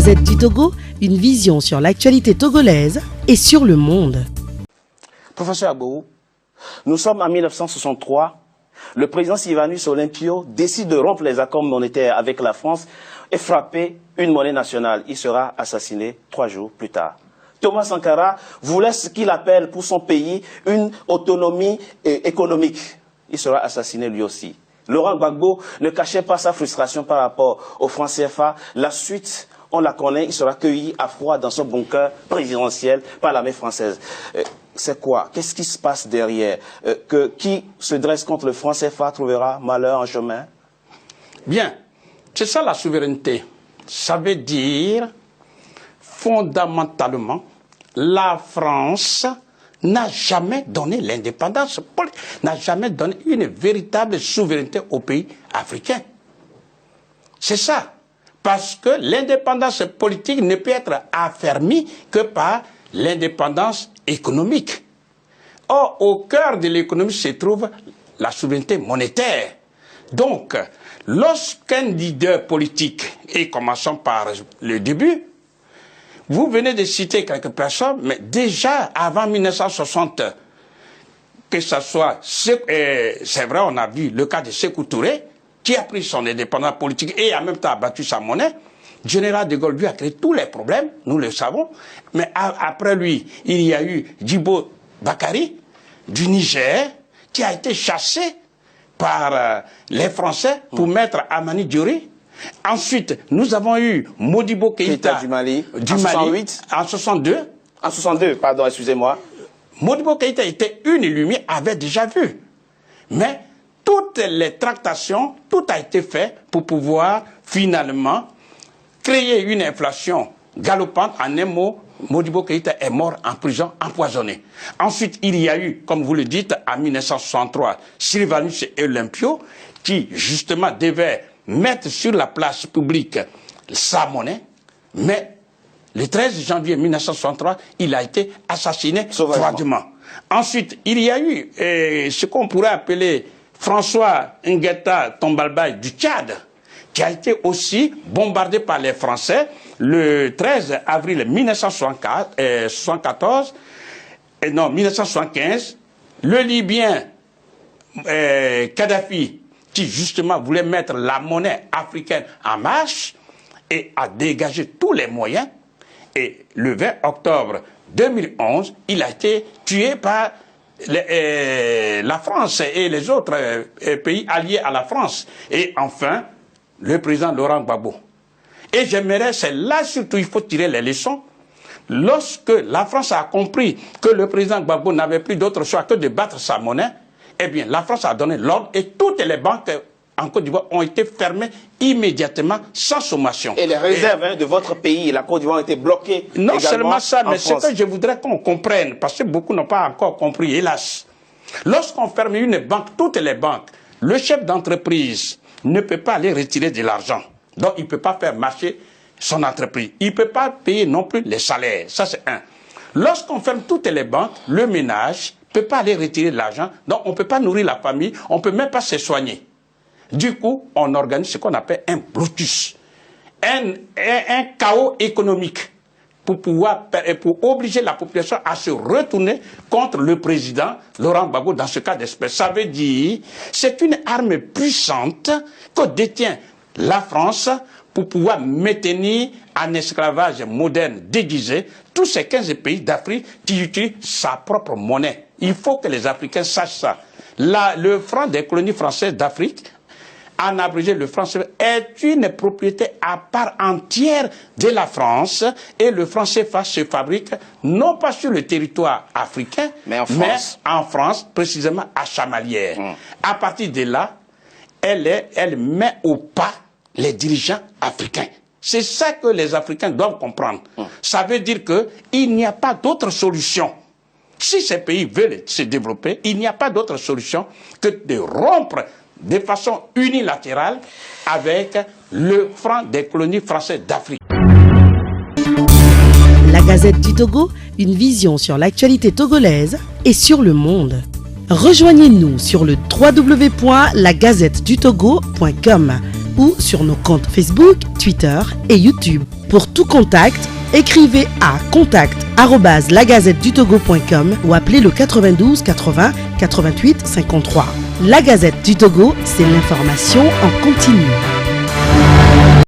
Gazette du Togo, une vision sur l'actualité togolaise et sur le monde. Professeur Agbourou, nous sommes en 1963. Le président Sylvanus Olympio décide de rompre les accords monétaires avec la France et frapper une monnaie nationale. Il sera assassiné 3 jours plus tard. Thomas Sankara voulait ce qu'il appelle pour son pays une autonomie économique. Il sera assassiné lui aussi. Laurent Gbagbo ne cachait pas sa frustration par rapport au franc CFA. La suite, on la connaît, il sera cueilli à froid dans son bunker présidentiel par l'armée française. C'est quoi? Qu'est-ce qui se passe derrière? Qui se dresse contre le franc CFA trouvera malheur en chemin? Bien, c'est ça la souveraineté. Ça veut dire, fondamentalement, la France n'a jamais donné l'indépendance, n'a jamais donné une véritable souveraineté aux pays africains. C'est ça. Parce que l'indépendance politique ne peut être affermie que par l'indépendance économique. Or, au cœur de l'économie se trouve la souveraineté monétaire. Donc, lorsqu'un leader politique, et commençons par le début, vous venez de citer quelques personnes, mais déjà avant 1960, que ce soit, c'est vrai, on a vu le cas de Sékou Touré, qui a pris son indépendance politique et en même temps a battu sa monnaie. Général de Gaulle lui a créé tous les problèmes, nous le savons. Mais après lui, il y a eu Djibo Bakary du Niger, qui a été chassé par les Français pour mettre Amani Diori. Ensuite, nous avons eu Modibo Keïta du Mali, en 68, en 62. En 62, pardon, excusez-moi. Modibo Keïta était une lumière, avait déjà vu. Mais toutes les tractations, tout a été fait pour pouvoir finalement créer une inflation galopante. En un mot, Modibo Keïta est mort en prison, empoisonné. Ensuite, il y a eu, comme vous le dites, en 1963, Sylvanus Olympio, qui justement devait mettre sur la place publique sa monnaie, mais le 13 janvier 1963, il a été assassiné froidement. Ensuite, il y a eu ce qu'on pourrait appeler François Nguetta Tombalbaye du Tchad, qui a été aussi bombardé par les Français le 13 avril 1975. Le Libyen Kadhafi, qui justement voulait mettre la monnaie africaine en marche et a dégagé tous les moyens. Et le 20 octobre 2011, il a été tué par la France et les autres pays alliés à la France. Et enfin, le président Laurent Gbagbo. Et j'aimerais, c'est là surtout il faut tirer les leçons. Lorsque la France a compris que le président Gbagbo n'avait plus d'autre choix que de battre sa monnaie, eh bien, la France a donné l'ordre et toutes les banques en Côte d'Ivoire ont été fermées immédiatement sans sommation. Et les réserves de votre pays, la Côte d'Ivoire, ont été bloquées. Non seulement ça, mais ce que je voudrais qu'on comprenne, parce que beaucoup n'ont pas encore compris, hélas. Lorsqu'on ferme une banque, toutes les banques, le chef d'entreprise ne peut pas aller retirer de l'argent. Donc, il ne peut pas faire marcher son entreprise. Il ne peut pas payer non plus les salaires. Ça, c'est un. Lorsqu'on ferme toutes les banques, le ménage ne peut pas aller retirer de l'argent, donc on ne peut pas nourrir la famille, on ne peut même pas se soigner. Du coup, on organise ce qu'on appelle un blocus, un chaos économique pour obliger la population à se retourner contre le président Laurent Gbagbo dans ce cas d'espèce. Ça veut dire, c'est une arme puissante que détient la France pour pouvoir maintenir en esclavage moderne déguisé tous ces 15 pays d'Afrique qui utilisent sa propre monnaie. Il faut que les Africains sachent ça. Le franc des colonies françaises d'Afrique, en abrégé le franc CFA, est une propriété à part entière de la France et le franc CFA se fabrique non pas sur le territoire africain, mais en France, précisément à Chamalières. À partir de là, elle met au pas les dirigeants africains. C'est ça que les Africains doivent comprendre. Ça veut dire qu'il n'y a pas d'autre solution. Si ces pays veulent se développer, il n'y a pas d'autre solution que de rompre de façon unilatérale avec le franc des colonies françaises d'Afrique. La Gazette du Togo, une vision sur l'actualité togolaise et sur le monde. Rejoignez-nous sur le www.lagazettedutogo.com. ou sur nos comptes Facebook, Twitter et YouTube. Pour tout contact, écrivez à contact@lagazettedutogo.com ou appelez le 92 80 88 53. La Gazette du Togo, c'est l'information en continu.